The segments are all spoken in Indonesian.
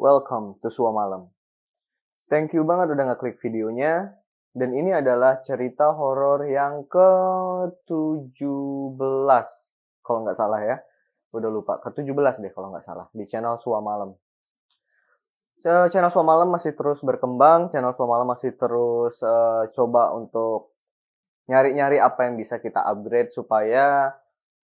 welcome to Sua Malam. Thank you banget udah ngeklik videonya. Dan ini adalah cerita horor yang ke-17 kalau nggak salah ya. Udah lupa, ke-17 deh kalau nggak salah di channel Sua Malam. Channel Sua Malam masih terus berkembang, channel Sua Malam masih terus coba untuk nyari-nyari apa yang bisa kita upgrade supaya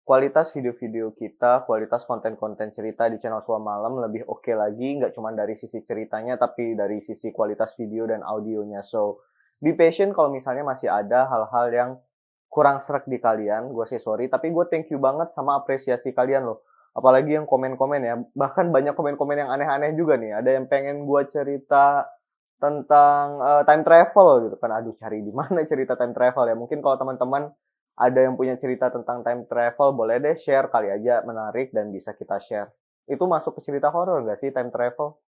kualitas video-video kita, kualitas konten-konten cerita di channel Sua Malam lebih oke lagi, nggak cuma dari sisi ceritanya, tapi dari sisi kualitas video dan audionya. So, be patient kalau misalnya masih ada hal-hal yang kurang sreg di kalian, gue sih sorry, tapi gue thank you banget sama apresiasi kalian loh. Apalagi yang komen-komen ya, bahkan banyak komen-komen yang aneh-aneh juga nih. Ada yang pengen gue cerita tentang time travel gitu kan. Aduh, cari di mana cerita time travel ya. Mungkin kalau teman-teman ada yang punya cerita tentang time travel, boleh deh share kali aja menarik dan bisa kita share. Itu masuk ke cerita horor nggak sih time travel?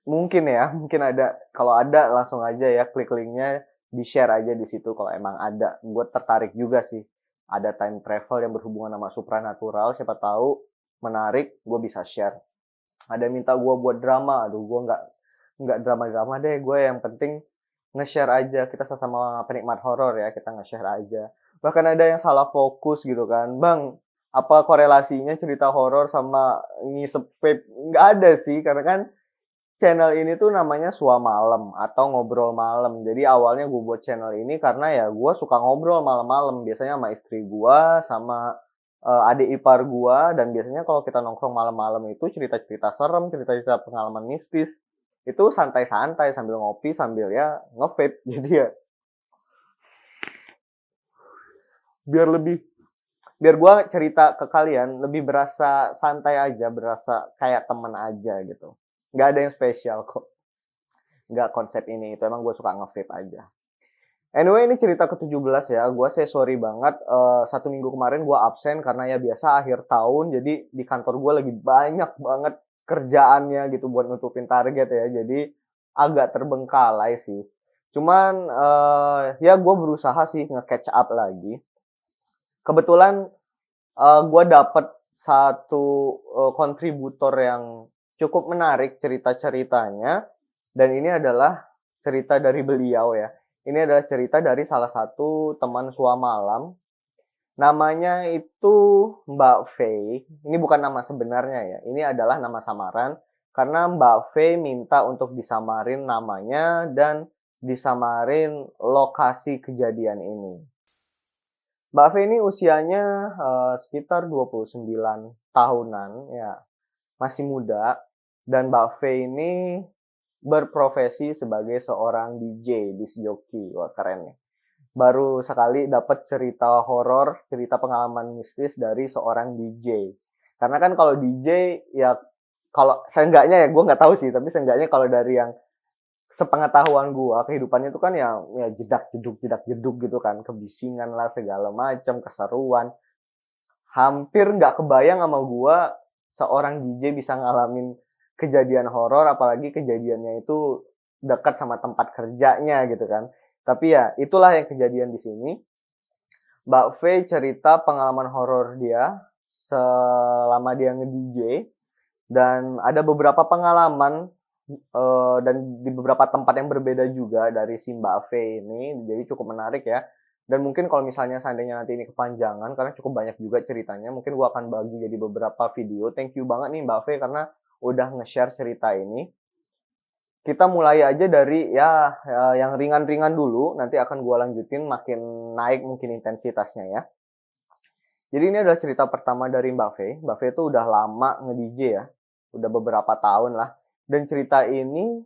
Mungkin ya, mungkin ada. Kalau ada langsung aja ya klik linknya, di-share aja di situ kalau emang ada. Gue tertarik juga sih. Ada time travel yang berhubungan sama supranatural, siapa tahu menarik, gue bisa share. Ada yang minta gue buat drama, aduh gue nggak drama-drama deh, gue yang penting nge-share aja, kita sama penikmat horor ya, kita nge-share aja. Bahkan ada yang salah fokus gitu kan, bang, apa korelasinya cerita horor sama ngisep vape? Nggak ada sih, karena kan channel ini tuh namanya Sua Malam atau Ngobrol Malam. Jadi awalnya gue buat channel ini karena ya gue suka ngobrol malam-malam. Biasanya sama istri gue, sama adik ipar gue. Dan biasanya kalau kita nongkrong malam-malam itu cerita-cerita serem, cerita-cerita pengalaman mistis. Itu santai-santai sambil ngopi, sambil ya nge-vape. Jadi ya biar biar gue cerita ke kalian lebih berasa santai aja, berasa kayak temen aja gitu. Nggak ada yang spesial kok. Nggak konsep ini, itu emang gue suka nge-vape aja. Anyway, ini cerita ke-17 ya. Gue say sorry banget. 1 minggu kemarin gue absen karena ya biasa akhir tahun. Jadi di kantor gue lagi banyak banget kerjaannya gitu buat nutupin target ya. Jadi agak terbengkalai sih. Cuman ya gue berusaha sih nge-catch up lagi. Kebetulan gue dapet satu kontributor yang cukup menarik cerita-ceritanya. Dan ini adalah cerita dari beliau ya. Ini adalah cerita dari salah satu teman Sua Malam. Namanya itu Mbak Faye. Ini bukan nama sebenarnya ya. Ini adalah nama samaran. Karena Mbak Faye minta untuk disamarin namanya dan disamarin lokasi kejadian ini. Mbak Faye ini usianya sekitar 29 tahunan ya. Masih muda. Dan Mbak Faye ini berprofesi sebagai seorang DJ, disc jockey. Wah, keren nih. Baru sekali dapat cerita horor, cerita pengalaman mistis dari seorang DJ. Karena kan kalau DJ ya, kalau seenggaknya ya gue nggak tahu sih, tapi seenggaknya kalau dari yang sepengetahuan gue, kehidupannya itu kan ya jedak jeduk gitu kan, kebisingan lah segala macam, keseruan. Hampir nggak kebayang sama gue seorang DJ bisa ngalamin kejadian horor, apalagi kejadiannya itu dekat sama tempat kerjanya gitu kan. Tapi ya itulah yang kejadian di sini. Mbak Faye cerita pengalaman horor dia selama dia nge-DJ, dan ada beberapa pengalaman dan di beberapa tempat yang berbeda juga dari si Mbak Faye ini. Jadi cukup menarik ya. Dan mungkin kalau misalnya seandainya nanti ini kepanjangan, karena cukup banyak juga ceritanya, mungkin gua akan bagi jadi beberapa video. Thank you banget nih Mbak Faye karena udah nge-share cerita ini. Kita mulai aja dari ya yang ringan-ringan dulu, nanti akan gua lanjutin makin naik mungkin intensitasnya ya. Jadi ini adalah cerita pertama dari Mbak Faye. Mbak Faye itu udah lama nge-DJ ya, udah beberapa tahun lah. Dan cerita ini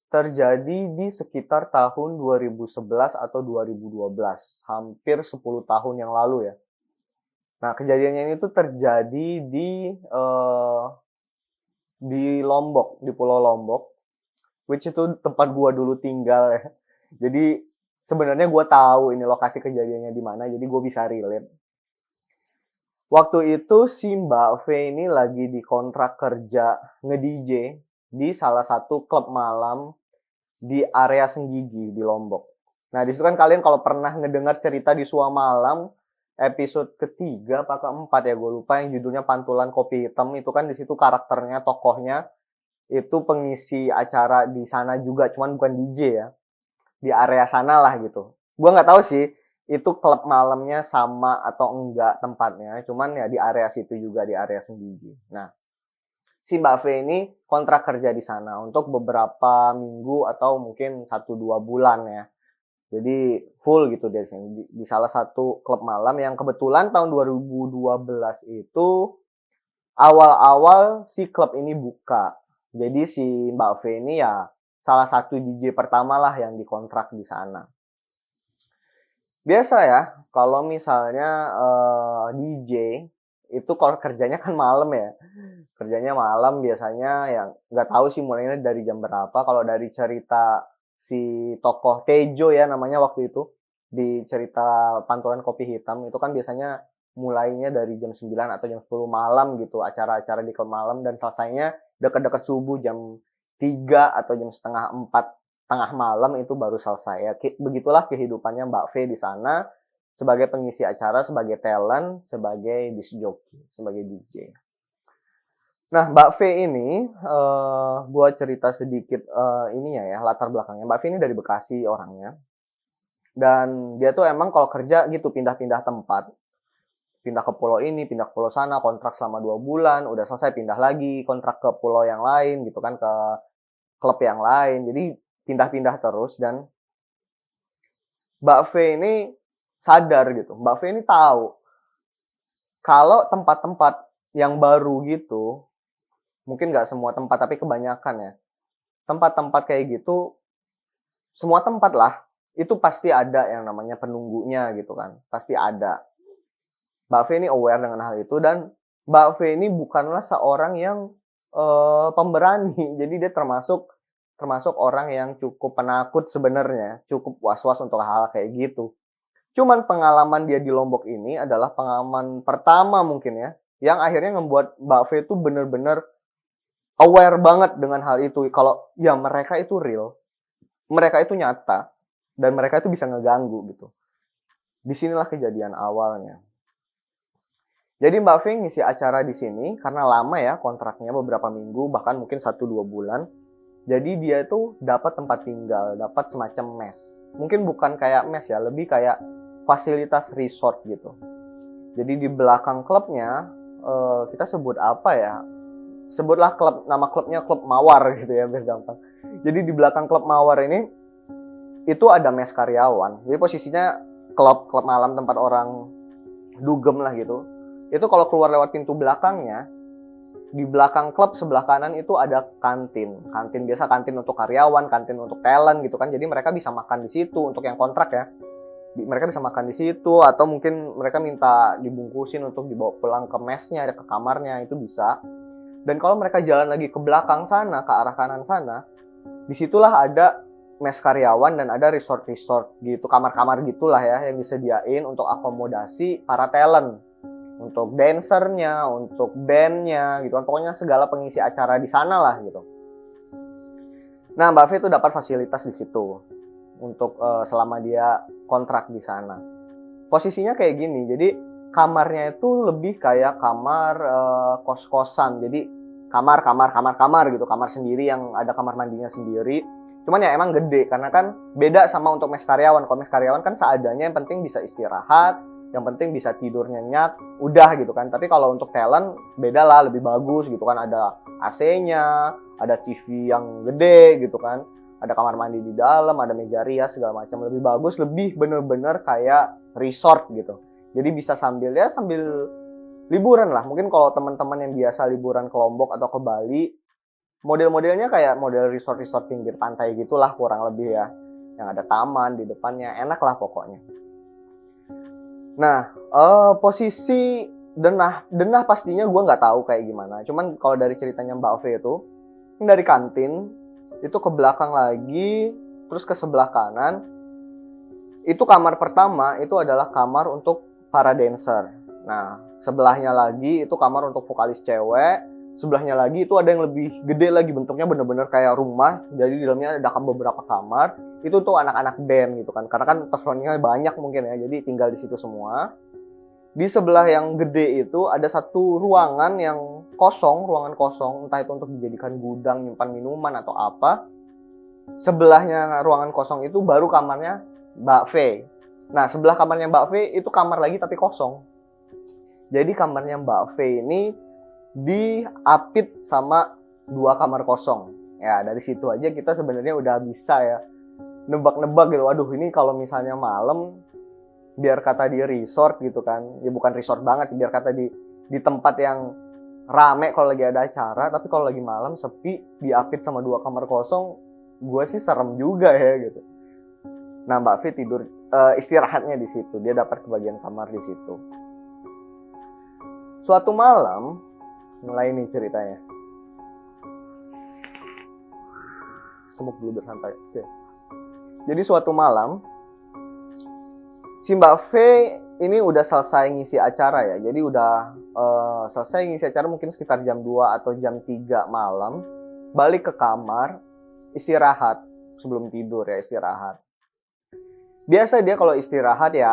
terjadi di sekitar tahun 2011 atau 2012, hampir 10 tahun yang lalu ya. Nah, kejadiannya ini tuh terjadi di Lombok, di Pulau Lombok, which itu tempat gua dulu tinggal ya. Jadi sebenarnya gua tahu ini lokasi kejadiannya di mana, jadi gua bisa relate. Waktu itu si Mbak Faye ini lagi di kontrak kerja nge-DJ di salah satu klub malam di area Senggigi di Lombok. Nah, di situ kan kalian kalau pernah ngedengar cerita di Sua Malam episode ketiga apa keempat ya gue lupa, yang judulnya Pantulan Kopi Hitam, itu kan di situ karakternya, tokohnya itu pengisi acara di sana juga, cuman bukan DJ ya, di area sana lah gitu. Gua nggak tahu sih, itu klub malamnya sama atau enggak tempatnya, cuman ya di area situ juga, di area Senggigi. Nah, si Mbak V ini kontrak kerja di sana untuk beberapa minggu atau mungkin 1-2 bulan ya. Jadi full gitu dia di salah satu klub malam yang kebetulan tahun 2012 itu awal-awal si klub ini buka. Jadi si Mbak V ini ya salah satu DJ pertama lah yang dikontrak di sana. Biasa ya, kalau misalnya DJ itu kalau kerjanya kan malam ya. Kerjanya malam biasanya yang nggak tahu sih mulainya dari jam berapa. Kalau dari cerita si tokoh Tejo ya namanya waktu itu di cerita Pantulan Kopi Hitam itu kan biasanya mulainya dari jam 9 atau jam 10 malam gitu acara-acara di klub malam dan selesainya dekat-dekat subuh jam 3 atau jam setengah 4 tengah malam itu baru selesai ya. Begitulah kehidupannya Mbak V di sana sebagai pengisi acara, sebagai talent, sebagai disc jockey, sebagai DJ. Nah, Mbak V ini, gua cerita sedikit, ininya ya, latar belakangnya. Mbak V ini dari Bekasi orangnya, dan dia tuh emang kalau kerja gitu, pindah-pindah tempat. Pindah ke pulau ini, pindah ke pulau sana, kontrak selama 2 bulan, udah selesai pindah lagi, kontrak ke pulau yang lain gitu kan, ke klub yang lain. Jadi pindah-pindah terus dan Mbak V ini sadar gitu, Mbak V ini tahu kalau tempat-tempat yang baru gitu, mungkin nggak semua tempat, tapi kebanyakan ya. Tempat-tempat kayak gitu, semua tempat lah, itu pasti ada yang namanya penunggunya gitu kan. Pasti ada. Mbak V ini aware dengan hal itu dan Mbak V ini bukanlah seorang yang pemberani. Jadi dia termasuk orang yang cukup penakut sebenarnya, cukup was-was untuk hal-hal kayak gitu. Cuman pengalaman dia di Lombok ini adalah pengalaman pertama mungkin ya, yang akhirnya membuat Mbak V itu bener-bener aware banget dengan hal itu. Kalau ya mereka itu real, mereka itu nyata, dan mereka itu bisa ngeganggu gitu. Disinilah kejadian awalnya. Jadi Mbak V ngisi acara di sini karena lama ya kontraknya beberapa minggu bahkan mungkin 1-2 bulan. Jadi dia itu dapat tempat tinggal, dapat semacam mes. Mungkin bukan kayak mes ya, lebih kayak fasilitas resort gitu. Jadi di belakang klubnya kita sebut apa ya? Sebutlah klub, nama klubnya Klub Mawar gitu ya biar gampang. Jadi di belakang Klub Mawar ini itu ada mes karyawan. Jadi posisinya klub malam tempat orang dugem lah gitu. Itu kalau keluar lewat pintu belakangnya, di belakang klub sebelah kanan itu ada kantin. Kantin biasa kantin untuk karyawan, kantin untuk talent gitu kan. Jadi mereka bisa makan di situ untuk yang kontrak ya. Mereka bisa makan di situ atau mungkin mereka minta dibungkusin untuk dibawa pulang ke mesnya, ke kamarnya itu bisa. Dan kalau mereka jalan lagi ke belakang sana, ke arah kanan sana, disitulah ada mes karyawan dan ada resort-resort gitu, kamar-kamar gitulah ya yang disediain untuk akomodasi para talent. Untuk dancernya, untuk bandnya gitu kan, pokoknya segala pengisi acara di sana lah gitu. Nah, Mbak V itu dapat fasilitas di situ untuk selama dia kontrak di sana. Posisinya kayak gini, jadi kamarnya itu lebih kayak kamar kos-kosan, jadi kamar gitu, kamar sendiri yang ada kamar mandinya sendiri. Cuman ya emang gede karena kan beda sama untuk mes karyawan. Kalau mes karyawan kan seadanya, yang penting bisa istirahat, yang penting bisa tidur nyenyak, udah gitu kan. Tapi kalau untuk talent beda lah, lebih bagus gitu kan, ada AC-nya, ada TV yang gede gitu kan, ada kamar mandi di dalam, ada meja rias segala macam, lebih bagus, lebih bener-bener kayak resort gitu. Jadi bisa sambil liburan lah. Mungkin kalau teman-teman yang biasa liburan ke Lombok atau ke Bali, model-modelnya kayak model resort-resort pinggir pantai gitulah kurang lebih ya. Yang ada taman di depannya, enak lah pokoknya. Nah, posisi denah pastinya gue nggak tahu kayak gimana. Cuman kalau dari ceritanya Mbak V itu, dari kantin, itu ke belakang lagi, terus ke sebelah kanan, itu kamar pertama itu adalah kamar untuk para dancer. Nah, sebelahnya lagi itu kamar untuk vokalis cewek, sebelahnya lagi itu ada yang lebih gede lagi, bentuknya bener-bener kayak rumah, jadi di dalamnya ada beberapa kamar, itu tuh anak-anak band gitu kan, karena kan personilnya banyak mungkin ya, jadi tinggal di situ semua. Di sebelah yang gede itu ada satu ruangan yang kosong, ruangan kosong, entah itu untuk dijadikan gudang nyimpan minuman atau apa. Sebelahnya ruangan kosong itu baru kamarnya Mbak V. Nah, sebelah kamarnya Mbak V itu kamar lagi tapi kosong. Jadi kamarnya Mbak V ini diapit sama 2 kamar kosong. Ya, dari situ aja kita sebenarnya udah bisa ya nebak-nebak gitu. Waduh, ini kalau misalnya malam biar kata di resort gitu kan. Ya bukan resort banget, biar kata di tempat yang rame kalau lagi ada acara, tapi kalau lagi malam sepi, diapit sama 2 kamar kosong, gue sih serem juga ya gitu. Nah, Mbak V tidur istirahatnya di situ. Dia dapat kebagian kamar di situ. Suatu malam, mulai nih ceritanya. Semuk dulu bersantai. Oke. Jadi suatu malam, si Mbak V ini udah selesai ngisi acara ya. Jadi udah selesai ngisi acara mungkin sekitar jam 2 atau jam 3 malam. Balik ke kamar, istirahat. Sebelum tidur ya istirahat. Biasa dia kalau istirahat ya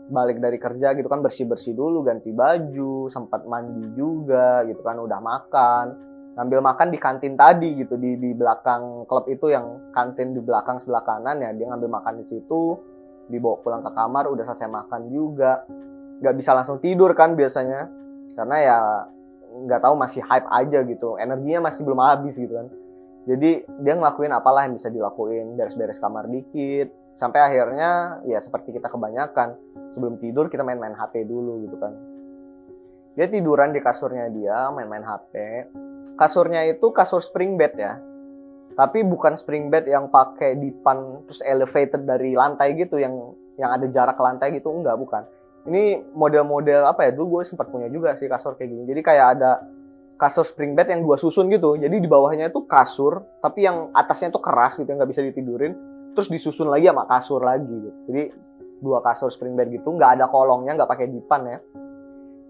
balik dari kerja gitu kan bersih-bersih dulu, ganti baju, sempat mandi juga gitu kan, udah makan. Ngambil makan di kantin tadi gitu, di belakang klub itu yang kantin di belakang sebelah kanan ya, dia ngambil makan di situ, dibawa pulang ke kamar, udah selesai makan juga. Nggak bisa langsung tidur kan biasanya, karena ya nggak tahu masih hype aja gitu, energinya masih belum habis gitu kan. Jadi dia ngelakuin apalah yang bisa dilakuin, beres-beres kamar dikit, sampai akhirnya ya seperti kita kebanyakan, sebelum tidur kita main-main HP dulu gitu kan. Dia tiduran di kasurnya dia, main-main HP. Kasurnya itu kasur spring bed ya. Tapi bukan spring bed yang pakai dipan terus elevated dari lantai gitu, yang ada jarak ke lantai gitu, enggak, bukan. Ini model-model apa ya, dulu gue sempat punya juga sih kasur kayak gini. Jadi kayak ada kasur spring bed yang 2 susun gitu. Jadi di bawahnya itu kasur, tapi yang atasnya itu keras gitu, yang nggak bisa ditidurin. Terus disusun lagi sama kasur lagi gitu. Jadi 2 kasur spring bed gitu, nggak ada kolongnya, nggak pakai dipan ya.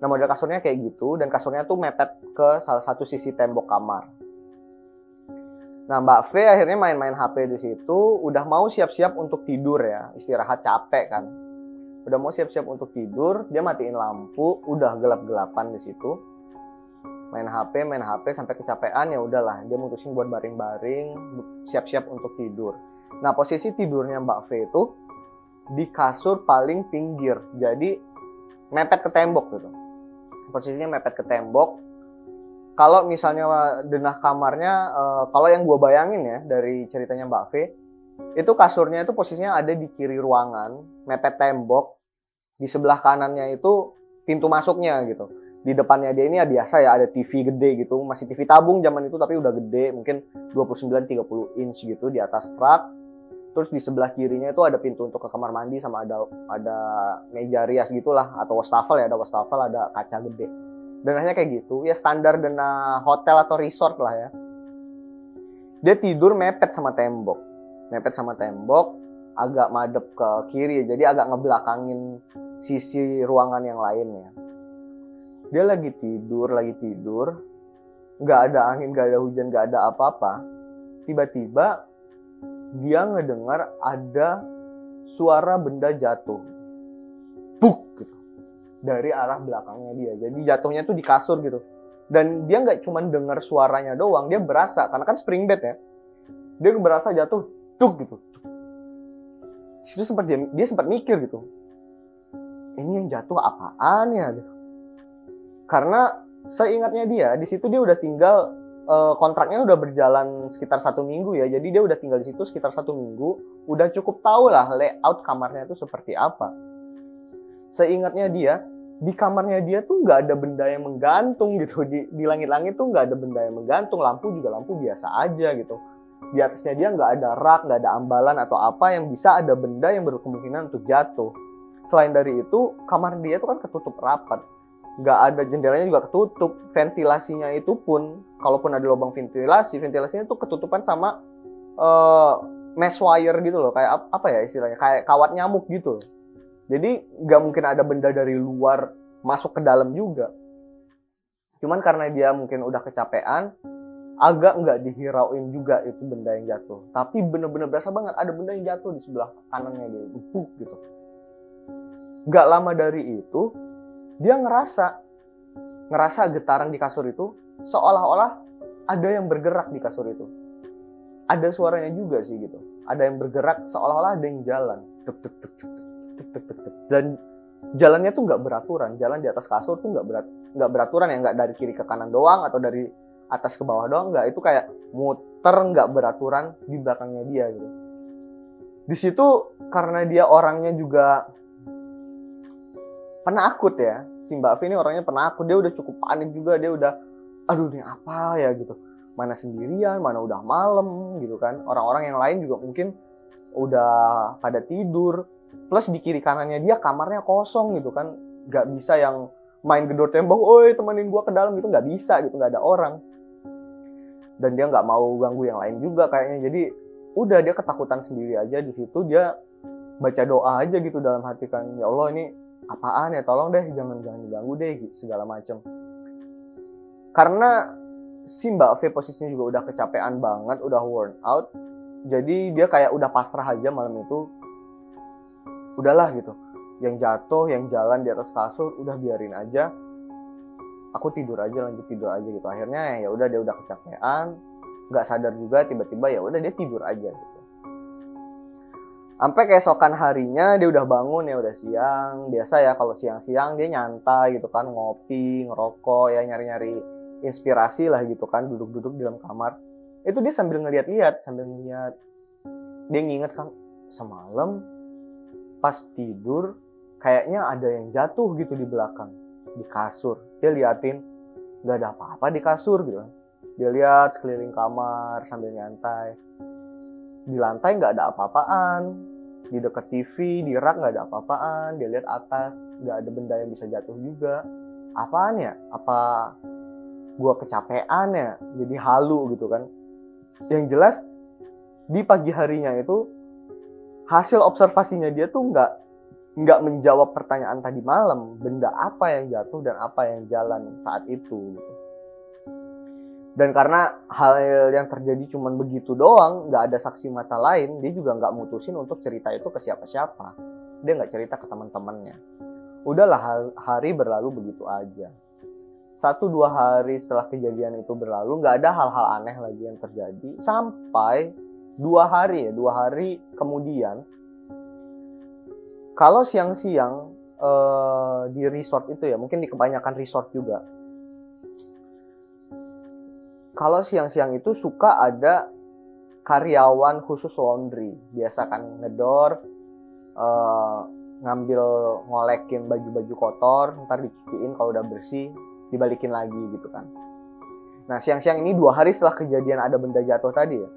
Nah, model kasurnya kayak gitu, dan kasurnya tuh mepet ke salah satu sisi tembok kamar. Nah, Mbak V akhirnya main-main HP di situ, udah mau siap-siap untuk tidur ya, istirahat, capek kan. Udah mau siap-siap untuk tidur, dia matiin lampu, udah gelap-gelapan di situ. Main HP sampai kecapean, ya udahlah, dia mutusin buat baring-baring, siap-siap untuk tidur. Nah, posisi tidurnya Mbak V itu di kasur paling pinggir, jadi mepet ke tembok gitu. Posisinya mepet ke tembok. Kalau misalnya denah kamarnya, kalau yang gue bayangin ya dari ceritanya Mbak V, itu kasurnya itu posisinya ada di kiri ruangan, mepet tembok. Di sebelah kanannya itu pintu masuknya gitu. Di depannya dia ini ya biasa ya, ada TV gede gitu, masih TV tabung zaman itu tapi udah gede, mungkin 29-30 inch gitu di atas rak. Terus di sebelah kirinya itu ada pintu untuk ke kamar mandi, sama ada meja rias gitulah, atau wastafel ya, ada wastafel, ada kaca gede. Denahnya kayak gitu, ya standar denah hotel atau resort lah ya. Dia tidur mepet sama tembok, agak madep ke kiri, jadi agak ngebelakangin sisi ruangan yang lainnya. Dia lagi tidur, nggak ada angin, nggak ada hujan, nggak ada apa-apa. Tiba-tiba dia ngedengar ada suara benda jatuh, buk gitu, dari arah belakangnya dia. Jadi jatuhnya tuh di kasur gitu. Dan dia nggak cuma dengar suaranya doang, dia berasa, karena kan spring bed ya, dia berasa jatuh, tuk gitu. Itu dia sempat mikir gitu, ini yang jatuh apaan ya gitu. Karena seingatnya dia di situ dia udah tinggal, kontraknya udah berjalan sekitar 1 minggu ya, jadi dia udah tinggal di situ sekitar 1 minggu, udah cukup tahu lah layout kamarnya itu seperti apa. Seingatnya dia, di kamarnya dia tuh nggak ada benda yang menggantung gitu, di langit-langit tuh nggak ada benda yang menggantung, lampu juga lampu biasa aja gitu. Di atasnya dia nggak ada rak, nggak ada ambalan atau apa yang bisa ada benda yang berkemungkinan untuk jatuh. Selain dari itu, kamar dia tuh kan ketutup rapat. Nggak ada jendelanya juga ketutup, ventilasinya itu pun, kalaupun ada lubang ventilasinya itu ketutupan sama mesh wire gitu loh, kayak apa ya istilahnya, kayak kawat nyamuk gitu. Jadi nggak mungkin ada benda dari luar masuk ke dalam juga. Cuman karena dia mungkin udah kecapean, agak nggak dihirauin juga itu benda yang jatuh. Tapi bener-bener berasa banget ada benda yang jatuh di sebelah kanannya dia, gitu. Gak lama dari itu, dia ngerasa getaran di kasur itu, seolah-olah ada yang bergerak di kasur itu. Ada suaranya juga sih gitu. Ada yang bergerak, seolah-olah ada yang jalan. Tuk, tuk, tuk, tuk, tuk, tuk, tuk, tuk. Dan jalannya tuh nggak beraturan. Jalan di atas kasur tuh nggak beraturan ya, nggak dari kiri ke kanan doang atau dari atas ke bawah doang, nggak. Itu kayak muter nggak beraturan di belakangnya dia gitu. Di situ karena dia orangnya juga penakut ya, si Mbak V ini orangnya penakut, dia udah cukup panik juga, dia udah aduh ini apa ya gitu, mana sendirian, mana udah malam gitu kan, orang-orang yang lain juga mungkin udah pada tidur, plus di kiri kanannya dia kamarnya kosong gitu kan, nggak bisa yang main gedor tembok, oi temenin gua ke dalam gitu, nggak bisa gitu, nggak ada orang, dan dia nggak mau ganggu yang lain juga kayaknya, jadi udah dia ketakutan sendiri aja. Di situ dia baca doa aja gitu dalam hati kan, ya Allah ini apaan ya, tolong deh jangan diganggu deh gitu, segala macem. Karena si Mbak V posisinya juga udah kecapean banget, udah worn out, jadi dia kayak udah pasrah aja malam itu, udahlah gitu, yang jatuh, yang jalan di atas kasur udah biarin aja, aku tidur aja, lanjut tidur aja gitu. Akhirnya ya udah, dia udah kecapean, nggak sadar juga, tiba-tiba ya udah dia tidur aja gitu. Sampai keesokan harinya dia udah bangun ya, udah siang. Biasa ya kalau siang-siang dia nyantai gitu kan, ngopi, ngerokok ya, nyari-nyari inspirasi lah gitu kan, duduk-duduk di dalam kamar. Itu dia sambil ngeliat. Dia nginget kan, semalam pas tidur kayaknya ada yang jatuh gitu di belakang, di kasur. Dia liatin, nggak ada apa-apa di kasur gitu kan. Dia lihat sekeliling kamar sambil nyantai. Di lantai nggak ada apa-apaan, di dekat TV, di rak nggak ada apa-apaan. Dia lihat atas, nggak ada benda yang bisa jatuh juga. Apaan ya? Apa gua kecapean ya? Jadi halu gitu kan. Yang jelas di pagi harinya itu hasil observasinya dia tuh nggak menjawab pertanyaan tadi malam, benda apa yang jatuh dan apa yang jalan saat itu gitu. Dan karena hal yang terjadi cuma begitu doang, nggak ada saksi mata lain, dia juga nggak mutusin untuk cerita itu ke siapa-siapa. Dia nggak cerita ke teman-temannya. Udahlah, hari berlalu begitu aja. 1-2 hari setelah kejadian itu berlalu, nggak ada hal-hal aneh lagi yang terjadi. Sampai 2 hari kemudian, kalau siang-siang di resort itu ya, mungkin di kebanyakan resort juga, kalau siang-siang itu suka ada karyawan khusus laundry. Biasa kan ngedor, ngambil, ngolekin baju-baju kotor, ntar dicuciin, kalau udah bersih dibalikin lagi gitu kan. Nah siang-siang ini 2 hari setelah kejadian ada benda jatuh tadi ya,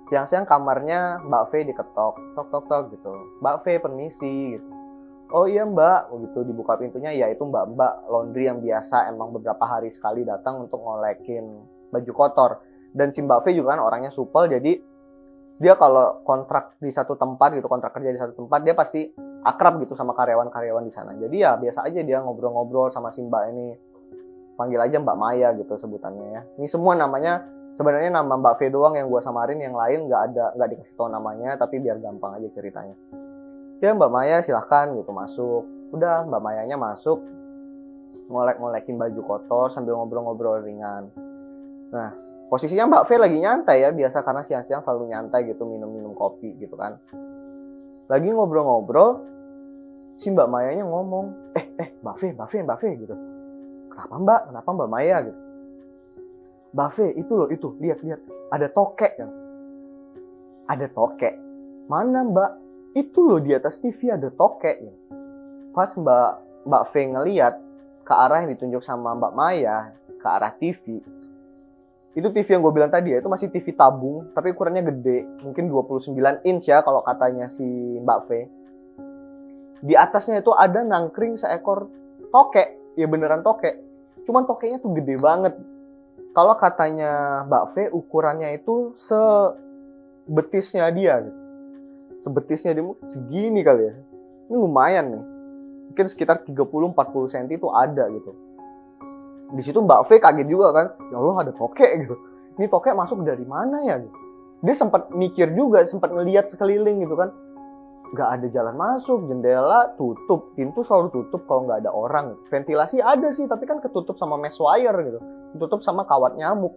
siang-siang kamarnya Mbak V diketok, tok gitu. Mbak V permisi gitu. Oh iya mbak, gitu dibuka pintunya, ya itu mbak-mbak laundry yang biasa emang beberapa hari sekali datang untuk ngolekin baju kotor. Dan si Mbak V juga kan orangnya supel, jadi dia kalau kontrak di satu tempat gitu, kontrak kerja di satu tempat, dia pasti akrab gitu sama karyawan-karyawan di sana. Jadi ya biasa aja dia ngobrol-ngobrol sama si mbak ini, panggil aja Mbak Maya gitu sebutannya ya. Ini semua namanya sebenarnya nama Mbak V doang yang gue samarin, yang lain nggak dikasih tahu namanya, tapi biar gampang aja ceritanya. Ya Mbak Maya silahkan gitu masuk. Udah Mbak Mayanya masuk, ngolek-ngolekin baju kotor sambil ngobrol-ngobrol ringan. Nah posisinya Mbak V lagi nyantai ya, biasa karena siang-siang selalu nyantai gitu, minum-minum kopi gitu kan. Lagi ngobrol-ngobrol, si Mbak Mayanya ngomong, Mbak V gitu. Kenapa Mbak Maya gitu? Mbak V itu loh, itu lihat ada tokek kan. Ada tokek. Mana Mbak? Itu loh di atas TV ada tokek ya. Pas Mbak V ngeliat ke arah yang ditunjuk sama Mbak Maya, ke arah TV. Itu TV yang gue bilang tadi ya, itu masih TV tabung, tapi ukurannya gede, mungkin 29 inch ya kalau katanya si Mbak V. Di atasnya itu ada nangkring seekor tokek, ya beneran tokek. Cuman tokeknya tuh gede banget. Kalau katanya Mbak V ukurannya itu sebetisnya dia gitu. Sebetisnya dia mungkin segini kali ya. Ini lumayan nih. Mungkin sekitar 30-40 cm itu ada gitu. Di situ Mbak V kaget juga kan. Ya Allah ada tokek gitu. Ini tokek masuk dari mana ya gitu. Dia sempat mikir juga, sempat ngelihat sekeliling gitu kan. nggak ada jalan masuk, jendela tutup, pintu selalu tutup kalau nggak ada orang. Ventilasi ada sih, tapi kan ketutup sama mesh wire gitu, ketutup sama kawat nyamuk.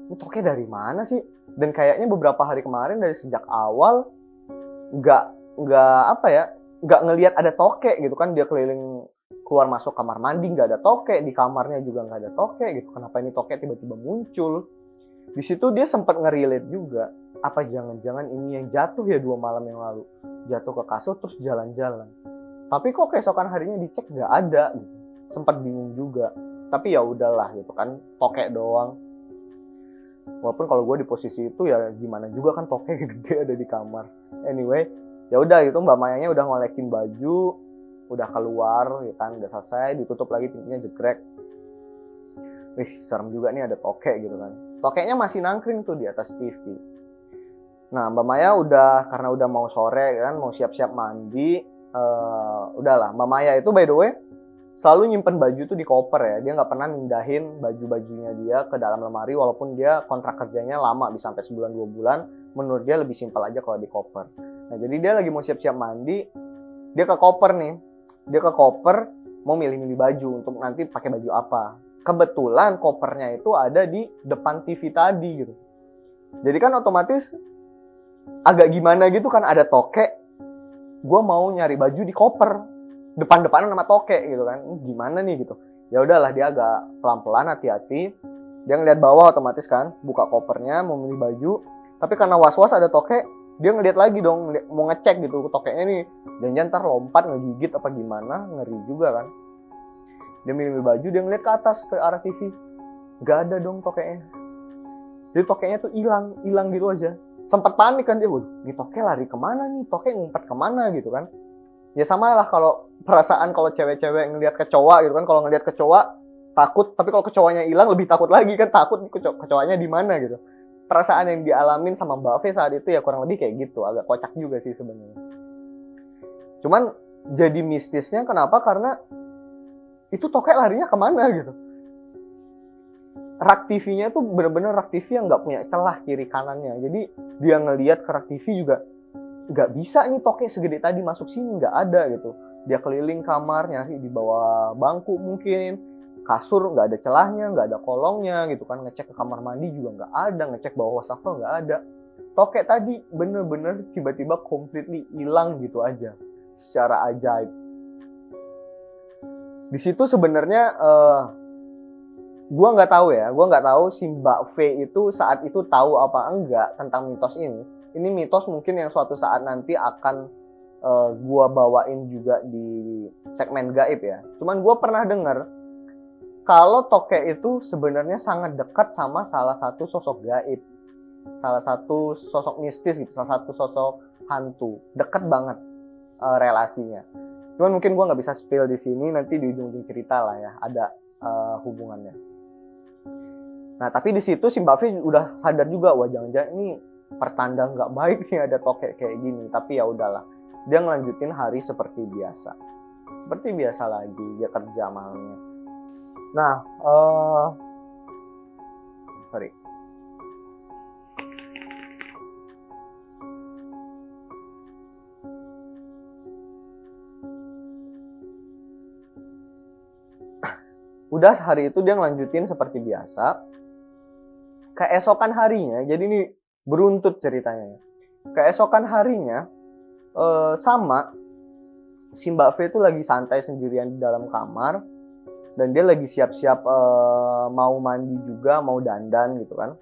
Ini toke dari mana sih? Dan kayaknya beberapa hari kemarin dari sejak awal nggak ngelihat ada toke gitu kan. Dia keliling keluar masuk kamar mandi nggak ada toke, di kamarnya juga nggak ada toke gitu. Kenapa ini toke tiba-tiba muncul? Di situ dia sempat nge-relate juga, apa jangan-jangan ini yang jatuh ya 2 malam yang lalu, jatuh ke kasur terus jalan-jalan. Tapi kok keesokan harinya dicek nggak ada gitu. Sempat bingung juga. Tapi ya udahlah gitu kan, toke doang. Walaupun kalau gue di posisi itu ya gimana juga kan, toke gede ada di kamar. Anyway, ya udah gitu, Mbak Mayanya udah ngolekin baju, udah keluar ya kan, udah selesai, ditutup lagi pintunya, jegrek. Wih, serem juga nih ada toke gitu kan. Tokenya masih nangkring tuh di atas TV. Nah, Mbak Maya karena udah mau sore kan, mau siap-siap mandi, udahlah. Mbak Maya itu by the way selalu nyimpen baju tuh di koper ya. Dia nggak pernah mindahin baju-bajunya dia ke dalam lemari, walaupun dia kontrak kerjanya lama, bisa sampai 1-2 bulan. Menurut dia lebih simpel aja kalau di koper. Nah, jadi dia lagi mau siap-siap mandi, dia ke koper nih. Dia ke koper mau milih-milih baju untuk nanti pakai baju apa. Kebetulan kopernya itu ada di depan TV tadi gitu. Jadi kan otomatis agak gimana gitu kan, ada toke. Gue mau nyari baju di koper, depan-depanan sama toke gitu kan. Gimana nih gitu. Ya udahlah, dia agak pelan-pelan, hati-hati. Dia ngeliat bawah otomatis kan, buka kopernya mau milih baju. Tapi karena was-was ada toke, dia ngeliat lagi dong, mau ngecek gitu tokenya nih. Jangan-jangan ntar lompat ngegigit apa gimana, ngeri juga kan. Dia milih baju, dia ngeliat ke atas ke arah TV, gak ada dong tokenya. Jadi tokenya tuh hilang gitu aja. Sempat panik kan dia, waduh, ini toke lari kemana nih, toke ngumpet kemana gitu kan. Ya sama lah kalau perasaan kalau cewek-cewek ngeliat kecoa gitu kan, kalau ngeliat kecoa takut, tapi kalau kecoanya hilang lebih takut lagi kan, takut kecoanya di mana gitu. Perasaan yang dialamin sama Mbak V saat itu ya kurang lebih kayak gitu, agak kocak juga sih sebenarnya. Cuman jadi mistisnya kenapa? Karena itu toke larinya kemana gitu. Rak TV-nya tuh bener-bener rak TV yang nggak punya celah kiri kanannya. Jadi dia ngelihat ke rak TV juga nggak bisa nih toke segede tadi masuk sini, nggak ada gitu. Dia keliling kamar, nyari di bawah bangku mungkin, kasur nggak ada celahnya, nggak ada kolongnya gitu kan. Ngecek ke kamar mandi juga nggak ada, ngecek bawah wastafel nggak ada. Toke tadi bener-bener tiba-tiba completely hilang gitu aja, secara ajaib. Di situ sebenarnya gue nggak tahu si Mbak V itu saat itu tahu apa enggak tentang mitos ini. Ini mitos mungkin yang suatu saat nanti akan gue bawain juga di segmen gaib ya. Cuman gue pernah dengar kalau toke itu sebenarnya sangat dekat sama salah satu sosok gaib, salah satu sosok mistis gitu, salah satu sosok hantu, dekat banget relasinya. Cuman mungkin gue nggak bisa spill di sini, nanti di ujung-ujung cerita lah ya, ada hubungannya. Nah, tapi di situ si Mbak V udah sadar juga, wah jangan-jangan ini pertanda nggak baik nih ada toke kayak gini. Tapi ya udahlah, dia ngelanjutin hari seperti biasa. Seperti biasa lagi, dia kerja malamnya. Nah, sorry. Udah hari itu dia ngelanjutin seperti biasa. Keesokan harinya, jadi ini beruntut ceritanya. Keesokan harinya, sama si Mbak V itu lagi santai sendirian di dalam kamar. Dan dia lagi siap-siap mau mandi juga, mau dandan gitu kan.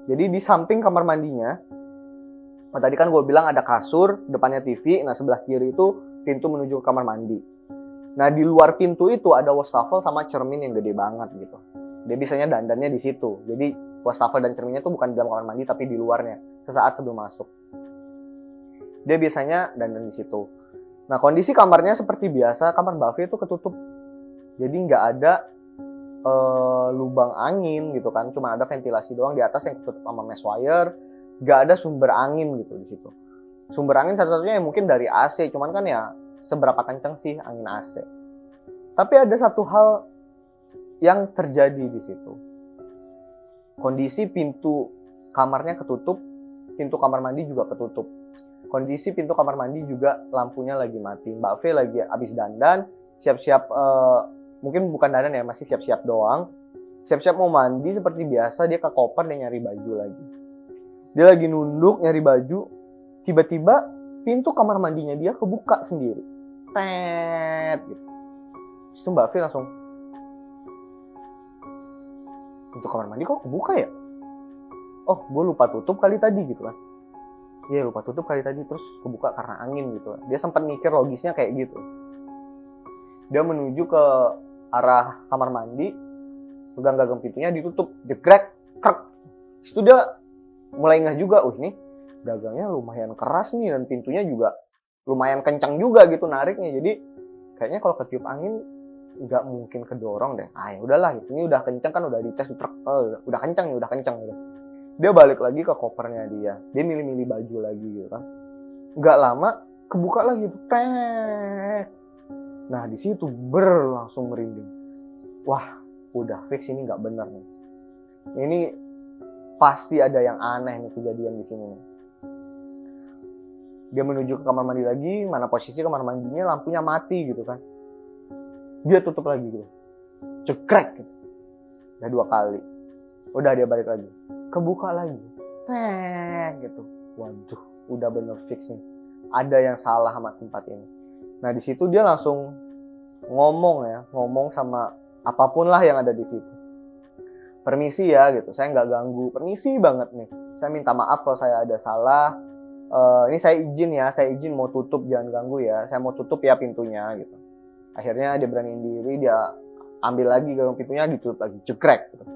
Jadi di samping kamar mandinya, tadi kan gue bilang ada kasur, depannya TV, nah sebelah kiri itu pintu menuju ke kamar mandi. Nah di luar pintu itu ada wastafel sama cermin yang gede banget gitu. Dia biasanya dandannya di situ. Jadi wastafel dan cerminnya tuh bukan di dalam kamar mandi tapi di luarnya, sesaat sebelum masuk. Dia biasanya dandan di situ. Nah kondisi kamarnya seperti biasa, kamar Mbak V itu ketutup. Jadi nggak ada lubang angin gitu kan, cuma ada ventilasi doang di atas yang ketutup sama mesh wire. Nggak ada sumber angin gitu di situ. Sumber angin satu-satunya yang mungkin dari AC, cuman kan ya seberapa kencang sih angin AC. Tapi ada satu hal yang terjadi di situ. Kondisi pintu kamarnya ketutup, pintu kamar mandi juga ketutup. Kondisi pintu kamar mandi juga lampunya lagi mati. Mbak V lagi habis dandan, siap-siap, mungkin bukan dandan ya, masih siap-siap doang. Siap-siap mau mandi seperti biasa, dia ke koper, dia nyari baju lagi. Dia lagi nunduk nyari baju, tiba-tiba pintu kamar mandinya dia kebuka sendiri. Tet gitu. Terus Mbak V langsung, pintu kamar mandi kok kebuka ya? Oh, gue lupa tutup kali tadi gitu kan. Iya, lupa tutup kali tadi, terus kebuka karena angin gitu. Dia sempat mikir logisnya kayak gitu. Dia menuju ke arah kamar mandi, pegang gagang pintunya ditutup, jegrek, krek. Itu dia mulai ngeh juga, ini gagangnya lumayan keras nih dan pintunya juga lumayan kencang juga gitu nariknya. Jadi kayaknya kalau ketiup angin nggak mungkin kedorong deh. Ah ya udahlah, ini udah kencang kan, udah dites, udah kencang gitu. Dia balik lagi ke kopernya dia milih-milih baju lagi gitu kan. Nggak lama kebuka lagi tuh, nah di situ langsung merinding. Wah, udah fix ini nggak bener nih. Ini pasti ada yang aneh nih kejadian di sini. Dia menuju ke kamar mandi lagi, mana posisi kamar mandinya lampunya mati gitu kan. Dia tutup lagi gitu, cekrek gitu. Udah 2 kali. Udah dia balik lagi, kebuka lagi, gitu. Waduh, udah bener fix nih. Ada yang salah sama tempat ini. Nah di situ dia langsung ngomong sama apapun lah yang ada di situ. Permisi ya gitu, saya nggak ganggu. Permisi banget nih. Saya minta maaf kalau saya ada salah. Ini saya izin mau tutup, jangan ganggu ya. Saya mau tutup ya pintunya gitu. Akhirnya dia beraniin diri, dia ambil lagi gagang pintunya, ditutup lagi, jegrek gitu.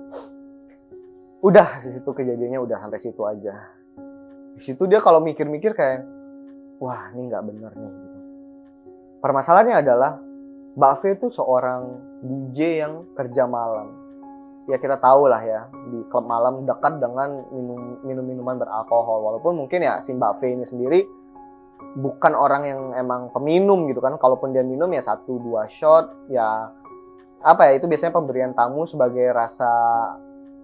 Udah, di situ kejadiannya udah sampai situ aja. Di situ dia kalau mikir-mikir kayak, wah ini nggak bener nih gitu. Permasalahannya adalah Mbak V itu seorang DJ yang kerja malam. Ya kita tahu lah ya, di klub malam dekat dengan minuman beralkohol. Walaupun mungkin ya si Mbak V ini sendiri bukan orang yang emang peminum gitu kan. Kalaupun dia minum ya 1-2 shot, ya apa ya, itu biasanya pemberian tamu sebagai rasa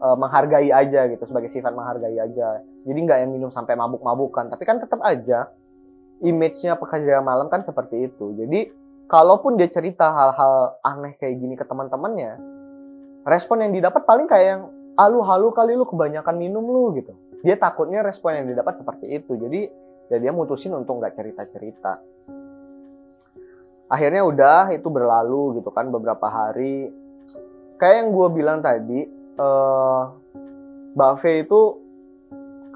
menghargai aja gitu, sebagai sifat menghargai aja. Jadi nggak yang minum sampai mabuk-mabukan. Tapi kan tetap aja image-nya pekerja malam kan seperti itu. Jadi kalaupun dia cerita hal-hal aneh kayak gini ke teman-temannya, respon yang didapat paling kayak yang, halu kali lu kebanyakan minum lu gitu. Dia takutnya respon yang didapat seperti itu. Jadi ya dia mutusin untuk nggak cerita-cerita. Akhirnya udah, itu berlalu gitu kan beberapa hari. Kayak yang gue bilang tadi, Mbak V itu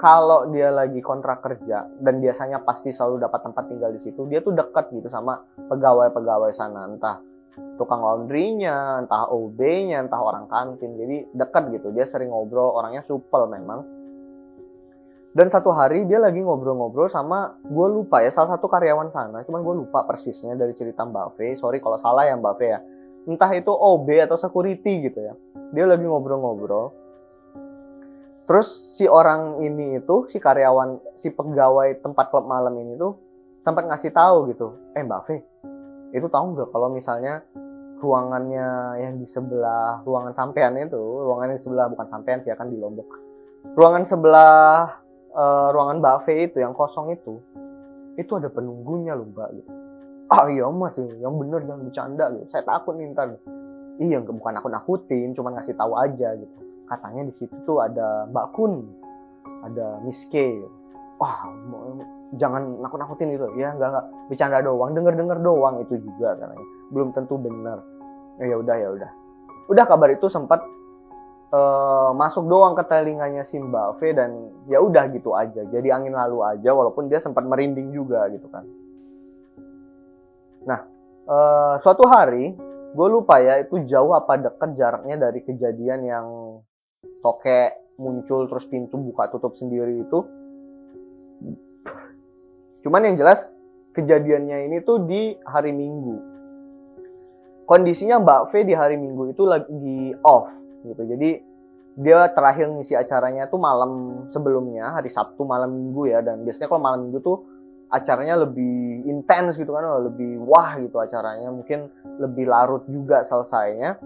kalau dia lagi kontrak kerja dan biasanya pasti selalu dapat tempat tinggal di situ, dia tuh dekat gitu sama pegawai-pegawai sana, entah tukang laundry-nya, entah OB-nya, entah orang kantin. Jadi dekat gitu, dia sering ngobrol, orangnya supel memang. Dan satu hari dia lagi ngobrol-ngobrol sama, gue lupa ya, salah satu karyawan sana, cuman gue lupa persisnya dari cerita Mbak V. Sorry kalau salah ya Mbak V ya. Entah itu OB atau security gitu ya. Dia lagi ngobrol-ngobrol. Terus si orang ini itu, si karyawan, si pegawai tempat klub malam ini tuh sempat ngasih tahu gitu, Mbak V, itu tahu nggak kalau misalnya ruangannya yang di sebelah ruangan sampean itu, ruangan yang sebelah, bukan sampean sih, akan di Lombok. Ruangan sebelah ruangan Mbak V itu yang kosong itu ada penunggunya loh Mbak gitu. Ah iya mas, yang bener jangan bercanda gitu. Saya takut nih ntar. Iya, bukan aku nakutin, cuma ngasih tahu aja gitu. Katanya di situ tuh ada Mbak Kun, ada Miss K. Wah, jangan nakut-nakutin itu. Ya enggak, bercanda doang, denger doang itu juga katanya. Belum tentu benar. Ya udah. Udah, kabar itu sempat masuk doang ke telinganya si Mbak V dan ya udah gitu aja. Jadi angin lalu aja, walaupun dia sempat merinding juga gitu kan. Nah, suatu hari, gue lupa ya itu jauh apa dekat jaraknya dari kejadian yang tokek muncul terus pintu buka tutup sendiri itu. Cuman yang jelas kejadiannya ini tuh di hari Minggu. Kondisinya Mbak V di hari Minggu itu lagi off gitu. Jadi dia terakhir ngisi acaranya tuh malam sebelumnya, hari Sabtu malam Minggu ya. Dan biasanya kalau malam Minggu tuh acaranya lebih intens gitu kan, lebih wah gitu acaranya, mungkin lebih larut juga selesainya.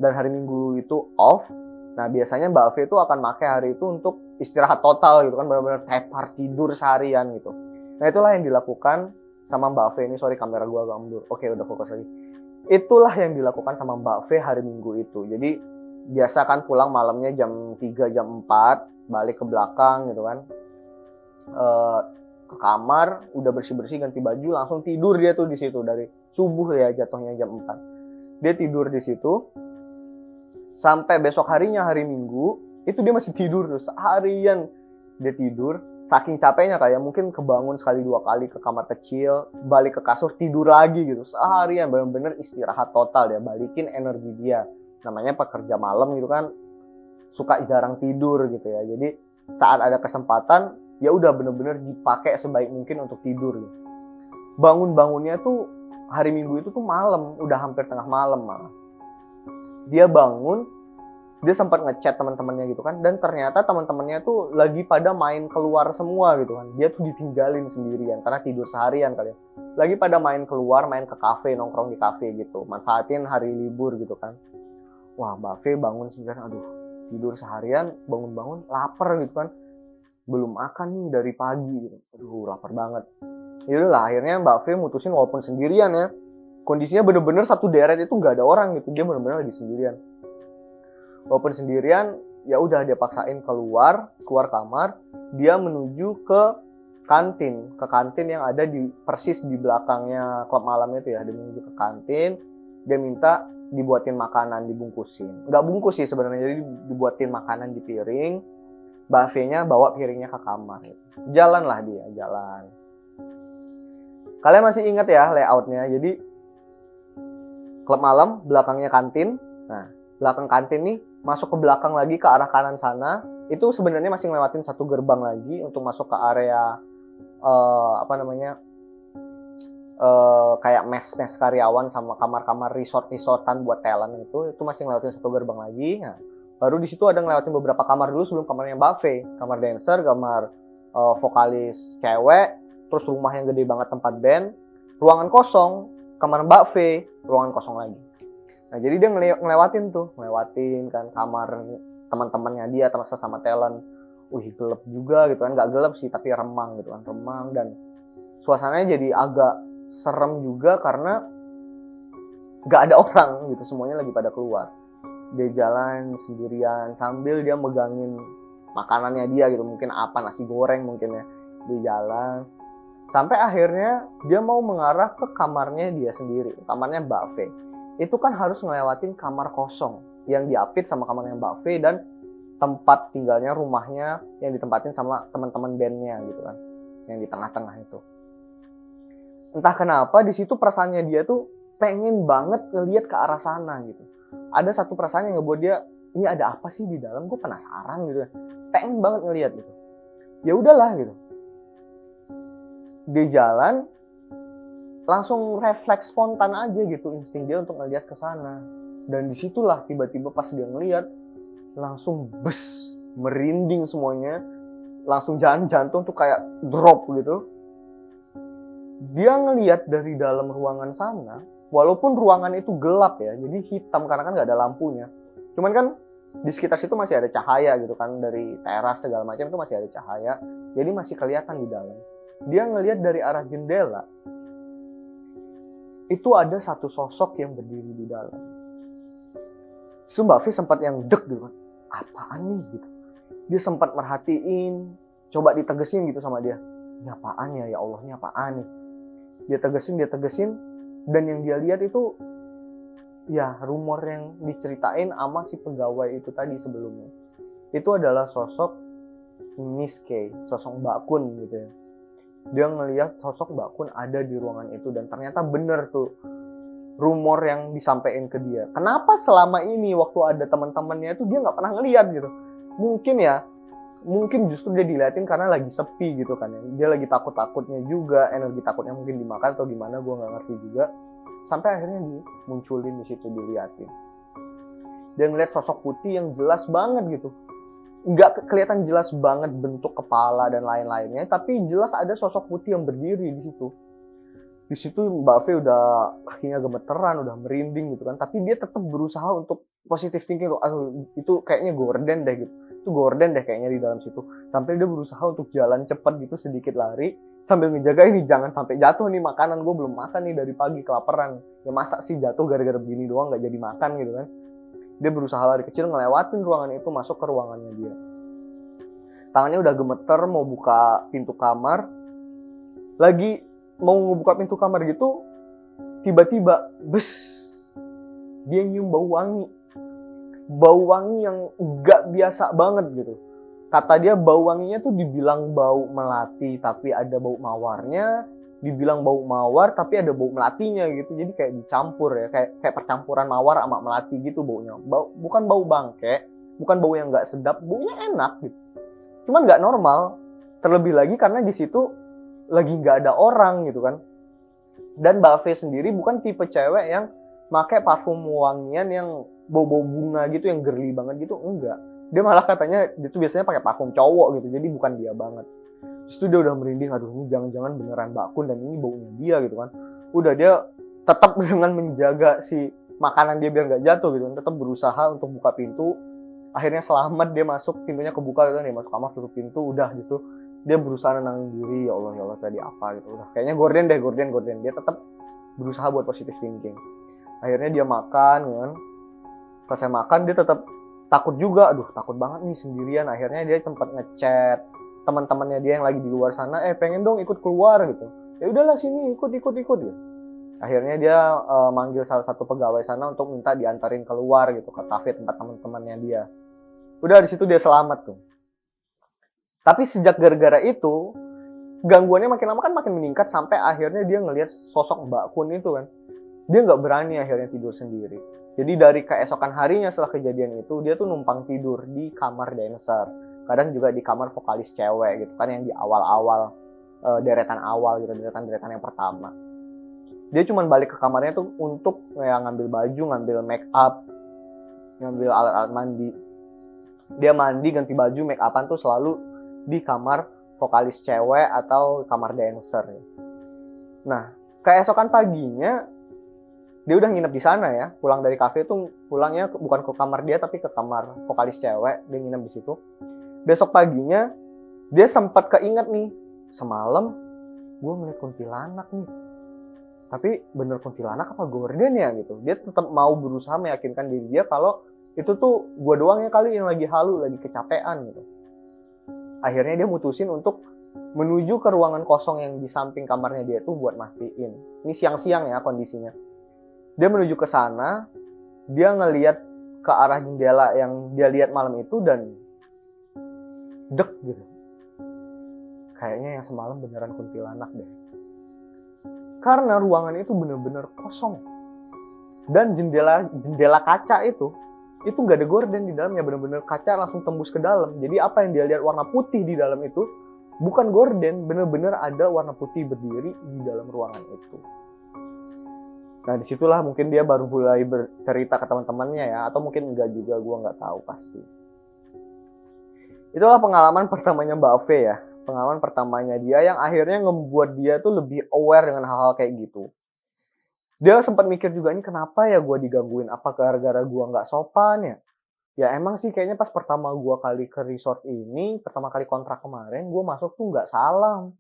Dan hari Minggu itu off. Nah biasanya Mbak V itu akan pakai hari itu untuk istirahat total gitu kan, benar-benar tepar tidur seharian gitu. Nah itulah yang dilakukan sama Mbak V ini. Sorry kamera gue agak mundur. Oke udah fokus lagi. Itulah yang dilakukan sama Mbak V hari Minggu itu. Jadi biasa kan pulang malamnya jam 3, jam 4, balik ke belakang gitu kan. Ke kamar, udah bersih-bersih, ganti baju, langsung tidur dia tuh di situ dari subuh ya, jatuhnya jam 4. Dia tidur di situ sampai besok harinya hari Minggu, itu dia masih tidur tuh seharian. Dia tidur, saking capeknya kayak mungkin kebangun sekali 2 kali ke kamar kecil, balik ke kasur, tidur lagi gitu. Seharian bener-bener istirahat total ya, balikin energi dia. Namanya pekerja malam gitu kan, suka jarang tidur gitu ya. Jadi saat ada kesempatan, ya udah bener-bener dipakai sebaik mungkin untuk tidur gitu. Bangun-bangunnya tuh hari Minggu itu tuh malam, udah hampir tengah malam malah. Dia bangun, dia sempat ngechat teman-temannya gitu kan, dan ternyata teman-temannya tuh lagi pada main keluar semua gitu kan. Dia tuh ditinggalin sendirian karena tidur seharian kali ya. Lagi pada main keluar, main ke kafe, nongkrong di kafe gitu, manfaatin hari libur gitu kan. Wah, Mbak V bangun sendirian, aduh tidur seharian, bangun-bangun lapar gitu kan, belum makan nih dari pagi gitu. Aduh lapar banget. Yaudahlah akhirnya Mbak V mutusin walaupun sendirian ya, kondisinya bener-bener satu deret itu nggak ada orang gitu, dia bener-bener lagi sendirian. Walaupun sendirian, ya udah dia paksain keluar kamar, dia menuju ke kantin yang ada di persis di belakangnya klub malam itu ya. Dia menuju ke kantin, dia minta dibuatin makanan, dibungkusin. Nggak bungkus sih sebenarnya, jadi dibuatin makanan di piring. Mbak V-nya bawa piringnya ke kamar. Gitu. Jalanlah dia, jalan. Kalian masih ingat ya layoutnya? Jadi klub malam, belakangnya kantin. Nah, belakang kantin nih masuk ke belakang lagi ke arah kanan sana. Itu sebenarnya masih ngelewatin satu gerbang lagi untuk masuk ke area kayak mes karyawan sama kamar-kamar resortan buat talent itu masih ngelewatin satu gerbang lagi. Nah, baru di situ ada ngelewatin beberapa kamar dulu sebelum kamarnya Mbak V, kamar dancer, kamar vokalis cewek, terus rumah yang gede banget tempat band, ruangan kosong, kamar Mbak V, ruangan kosong lagi. Nah, jadi dia ngelewatin kan kamar teman-temannya dia, termasuk sama talent. Gelap juga gitu kan, nggak gelap sih tapi remang gitu kan, remang, dan suasananya jadi agak serem juga karena nggak ada orang gitu, semuanya lagi pada keluar. Dia jalan sendirian sambil dia megangin makanannya dia gitu, mungkin apa, nasi goreng mungkin ya. Dia jalan sampai akhirnya dia mau mengarah ke kamarnya dia sendiri, kamarnya Mbak V. Itu kan harus ngelewatin kamar kosong yang diapit sama kamarnya Mbak V dan tempat tinggalnya, rumahnya yang ditempatin sama teman-teman bandnya gitu kan, yang di tengah-tengah itu. Entah kenapa di situ perasaannya dia tuh pengen banget ngeliat ke arah sana gitu. Ada satu perasaan yang ngebuat dia, ini ada apa sih di dalam? Gue penasaran gitu. Pengen banget ngeliat gitu. Ya udahlah gitu. Dia jalan, langsung refleks spontan aja gitu insting dia untuk ngeliat ke sana. Dan disitulah tiba-tiba pas dia ngeliat, langsung merinding semuanya, langsung jantung tuh kayak drop gitu. Dia ngelihat dari dalam ruangan sana, walaupun ruangan itu gelap ya, jadi hitam karena kan nggak ada lampunya. Cuman kan di sekitar situ masih ada cahaya gitu kan, dari teras segala macam itu masih ada cahaya, jadi masih kelihatan di dalam. Dia ngelihat dari arah jendela, itu ada satu sosok yang berdiri di dalam. Itu Mbak V sempat yang deg gitu kan, apaan nih gitu. Dia sempat merhatiin, coba ditegesin gitu sama dia, ini apaan ya Allah, ini apaan nih. Dia tegesin, dan yang dia lihat itu ya rumor yang diceritain sama si pegawai itu tadi sebelumnya. Itu adalah sosok Miss K, sosok Mbak Kun gitu ya. Dia ngelihat sosok Mbak Kun ada di ruangan itu, dan ternyata bener tuh rumor yang disampaikan ke dia. Kenapa selama ini waktu ada teman-temannya itu dia nggak pernah ngelihat gitu? Mungkin justru dia diliatin karena lagi sepi gitu kan ya. Dia lagi takut-takutnya juga, energi takutnya mungkin dimakan atau gimana, gue nggak ngerti juga. Sampai akhirnya dimunculin di situ, diliatin. Dia ngeliat sosok putih yang jelas banget gitu. Nggak kelihatan jelas banget bentuk kepala dan lain-lainnya, tapi jelas ada sosok putih yang berdiri di situ. Di situ Mbak V udah kakinya gemeteran, udah merinding gitu kan, tapi dia tetap berusaha untuk positive thinking. Itu kayaknya gorden deh gitu. Itu gorden deh kayaknya di dalam situ. Sampai dia berusaha untuk jalan cepat gitu, sedikit lari sambil ngejaga ini jangan sampai jatuh nih makanan, gue belum makan nih dari pagi, kelaparan. Ya masa sih jatuh gara-gara begini doang nggak jadi makan gitu kan. Dia berusaha lari kecil ngelewatin ruangan itu, masuk ke ruangannya dia. Tangannya udah gemeter mau buka pintu kamar. Lagi mau ngebuka pintu kamar gitu, tiba-tiba dia nyium bau wangi. Bau wangi yang gak biasa banget gitu. Kata dia bau wanginya tuh dibilang bau melati tapi ada bau mawarnya, dibilang bau mawar tapi ada bau melatinya gitu. Jadi kayak dicampur ya, kayak percampuran mawar sama melati gitu baunya. Bukan bau bangke, bukan bau yang gak sedap, baunya enak gitu. Cuman gak normal. Terlebih lagi karena di situ lagi gak ada orang gitu kan. Dan Mbak V sendiri bukan tipe cewek yang pakai parfum wangian yang bau-bau bunga gitu yang girly banget gitu, enggak. Dia malah katanya dia tuh biasanya pakai parfum cowok gitu, jadi bukan dia banget. Terus itu dia udah merinding, aduh ini jangan-jangan beneran Mbak Kun dan ini baunya dia gitu kan. Udah dia tetap dengan menjaga si makanan dia biar nggak jatuh gitu, tetap berusaha untuk buka pintu. Akhirnya selamat dia masuk, pintunya kebuka gitu, dia masuk kamar tutup pintu, udah gitu. Dia berusaha nenangin diri, ya Allah tadi apa gitu. Udah kayaknya gorden. Dia tetap berusaha buat positive thinking. Akhirnya dia makan kan. Selesai makan dia tetap takut juga, aduh takut banget nih sendirian. Akhirnya dia sempat ngechat teman-temannya dia yang lagi di luar sana, pengen dong ikut keluar gitu. Ya udahlah sini ikut gitu. Akhirnya dia manggil salah satu pegawai sana untuk minta diantarin keluar gitu ke kafe tempat teman-temannya dia. Udah di situ dia selamat tuh. Tapi sejak gara-gara itu gangguannya makin lama kan makin meningkat sampai akhirnya dia ngelihat sosok Mbak Kun itu kan. Dia nggak berani akhirnya tidur sendiri. Jadi dari keesokan harinya setelah kejadian itu, dia tuh numpang tidur di kamar dancer. Kadang juga di kamar vokalis cewek gitu kan, yang di awal-awal, deretan awal gitu, deretan yang pertama. Dia cuma balik ke kamarnya tuh untuk ya, ngambil baju, ngambil make up, ngambil alat-alat mandi. Dia mandi, ganti baju, make upan tuh selalu di kamar vokalis cewek atau kamar dancer. Nah, keesokan paginya, dia udah nginep di sana ya, pulang dari kafe tuh pulangnya bukan ke kamar dia tapi ke kamar vokalis cewek, dia nginep di situ. Besok paginya dia sempat keinget nih, semalam gue ngeliat kuntilanak nih. Tapi bener kuntilanak apa gorden ya gitu. Dia tetap mau berusaha meyakinkan diri dia kalau itu tuh gue doang ya kali yang lagi halu, lagi kecapean gitu. Akhirnya dia mutusin untuk menuju ke ruangan kosong yang di samping kamarnya dia tuh buat mastiin. Ini siang-siang ya kondisinya. Dia menuju ke sana, dia ngelihat ke arah jendela yang dia lihat malam itu dan dek gitu. Kayaknya yang semalam beneran kuntilanak deh. Karena ruangan itu bener-bener kosong. Dan jendela kaca itu nggak ada gorden di dalamnya, bener-bener kaca langsung tembus ke dalam. Jadi apa yang dia lihat warna putih di dalam itu bukan gorden, bener-bener ada warna putih berdiri di dalam ruangan itu. Nah disitulah mungkin dia baru mulai bercerita ke teman-temannya ya, atau mungkin enggak juga, gue nggak tahu pasti. Itulah pengalaman pertamanya Mbak V ya, pengalaman pertamanya dia yang akhirnya ngebuat dia tuh lebih aware dengan hal-hal kayak gitu. Dia sempat mikir juga, ini kenapa ya gue digangguin, apa gara-gara gue nggak sopan ya? Ya emang sih kayaknya pas pertama gue kali ke resort ini, pertama kali kontrak kemarin, gue masuk tuh nggak salam.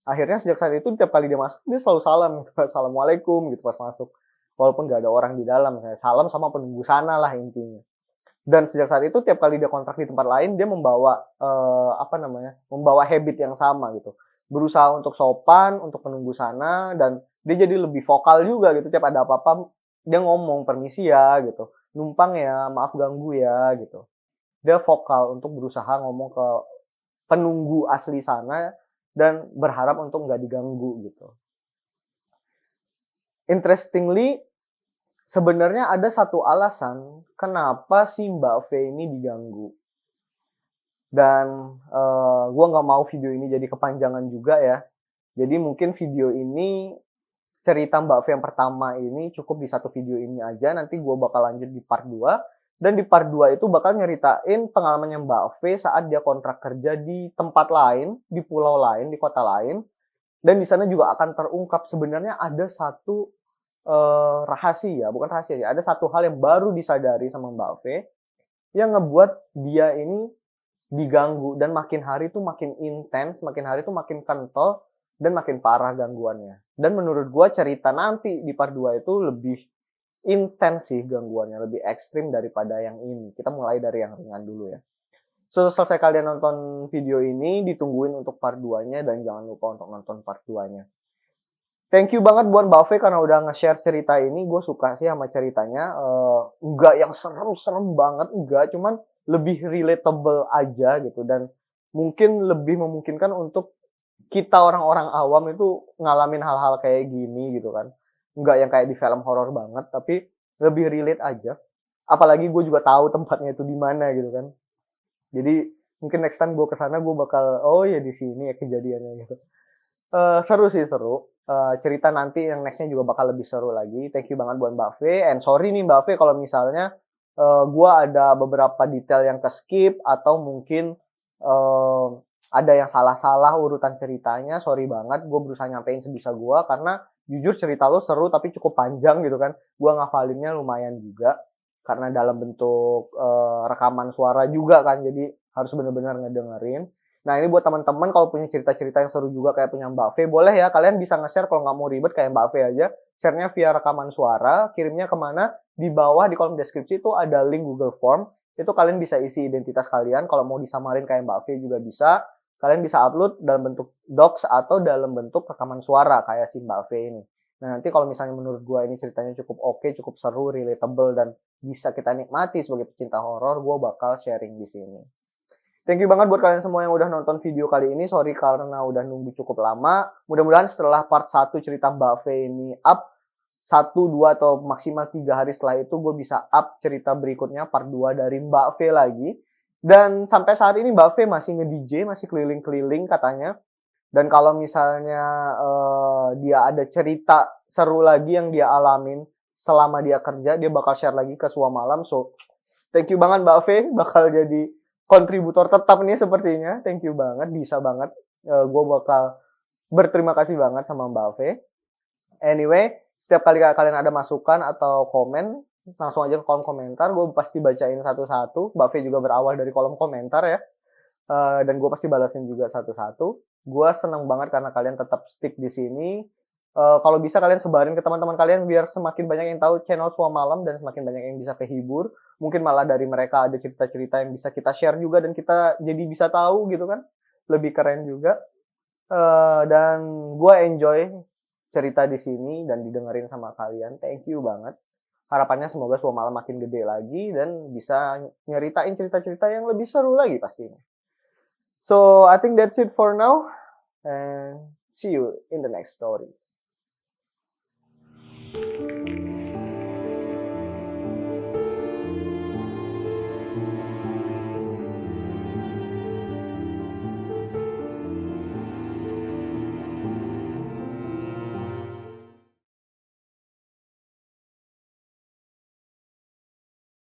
Akhirnya sejak saat itu tiap kali dia masuk dia selalu salam, assalamualaikum gitu pas masuk, walaupun nggak ada orang di dalam, kayak salam sama penunggu sana lah intinya. Dan sejak saat itu tiap kali dia kontrak di tempat lain dia membawa membawa habit yang sama gitu, berusaha untuk sopan untuk penunggu sana, dan dia jadi lebih vokal juga gitu. Tiap ada apa-apa dia ngomong permisi ya gitu, numpang ya, maaf ganggu ya gitu. Dia vokal untuk berusaha ngomong ke penunggu asli sana dan berharap untuk nggak diganggu gitu. Interestingly, sebenarnya ada satu alasan kenapa si Mbak V ini diganggu. Dan gue nggak mau video ini jadi kepanjangan juga ya. Jadi mungkin video ini, cerita Mbak V yang pertama ini cukup di satu video ini aja. Nanti gue bakal lanjut di part 2. Dan di part 2 itu bakal nyeritain pengalamannya Mbak V saat dia kontrak kerja di tempat lain, di pulau lain, di kota lain. Dan di sana juga akan terungkap sebenarnya ada satu rahasia, bukan rahasia ya, ada satu hal yang baru disadari sama Mbak V yang ngebuat dia ini diganggu, dan makin hari tuh makin intens, makin hari tuh makin kental, dan makin parah gangguannya. Dan menurut gua cerita nanti di part 2 itu lebih intens sih gangguannya, lebih ekstrim daripada yang ini. Kita mulai dari yang ringan dulu ya. So, selesai kalian nonton video ini, ditungguin untuk part 2-nya dan jangan lupa untuk nonton part 2-nya. Thank you banget buat Mbak V karena udah nge-share cerita ini. Gue suka sih sama ceritanya. Enggak yang serem-serem banget, enggak. Cuman lebih relatable aja gitu. Dan mungkin lebih memungkinkan untuk kita orang-orang awam itu ngalamin hal-hal kayak gini gitu kan. Enggak yang kayak di film horor banget, tapi lebih relate aja. Apalagi gue juga tahu tempatnya itu di mana gitu kan. Jadi mungkin next time gue kesana gue bakal, oh ya di sini ya kejadiannya gitu. Seru sih, seru. Cerita nanti yang next-nya juga bakal lebih seru lagi. Thank you banget buat Mbak V, and sorry nih Mbak V kalau misalnya, gua ada beberapa detail yang ke-skip atau mungkin, eee, ada yang salah-salah urutan ceritanya, sorry banget. Gue berusaha nyampein sebisa gua karena jujur cerita lo seru tapi cukup panjang gitu kan. Gua ngafalinnya lumayan juga karena dalam bentuk, rekaman suara juga kan, jadi harus bener-bener ngedengerin. Nah, ini buat teman-teman kalau punya cerita-cerita yang seru juga kayak punya Mbak V, boleh ya kalian bisa nge-share kalau nggak mau ribet kayak Mbak V aja. Share-nya via rekaman suara, kirimnya kemana? Di bawah di kolom deskripsi itu ada link Google Form. Itu kalian bisa isi identitas kalian. Kalau mau disamarin kayak Mbak V juga bisa. Kalian bisa upload dalam bentuk docs atau dalam bentuk rekaman suara kayak si Mbak V ini. Nah, nanti kalau misalnya menurut gue ini ceritanya cukup oke, cukup seru, relatable, dan bisa kita nikmati sebagai pecinta horor, gue bakal sharing di sini. Thank you banget buat kalian semua yang udah nonton video kali ini. Sorry karena udah nunggu cukup lama. Mudah-mudahan setelah part 1 cerita Mbak V ini up, 1, 2, atau maksimal 3 hari setelah itu gue bisa up cerita berikutnya part 2 dari Mbak V lagi. Dan sampai saat ini Mbak V masih nge-DJ, masih keliling-keliling katanya. Dan kalau misalnya dia ada cerita seru lagi yang dia alamin selama dia kerja, dia bakal share lagi ke Sua Malam. So, thank you banget Mbak V, bakal jadi kontributor tetap nih sepertinya. Thank you banget, bisa banget. Gue bakal berterima kasih banget sama Mbak V. Anyway, setiap kali kalian ada masukan atau komen, langsung aja ke kolom komentar. Gue pasti bacain satu-satu. Mbak V juga berawal dari kolom komentar ya. Dan gue pasti balasin juga satu-satu. Gue seneng banget karena kalian tetap stick di sini. Kalau bisa kalian sebarin ke teman-teman kalian biar semakin banyak yang tahu channel Sua Malam dan semakin banyak yang bisa kehibur. Mungkin malah dari mereka ada cerita-cerita yang bisa kita share juga dan kita jadi bisa tahu gitu kan. Lebih keren juga. Dan gue enjoy cerita di sini dan didengerin sama kalian. Thank you banget. Harapannya semoga Sua Malam makin gede lagi dan bisa nyeritain cerita-cerita yang lebih seru lagi pastinya. So I think that's it for now, and see you in the next story.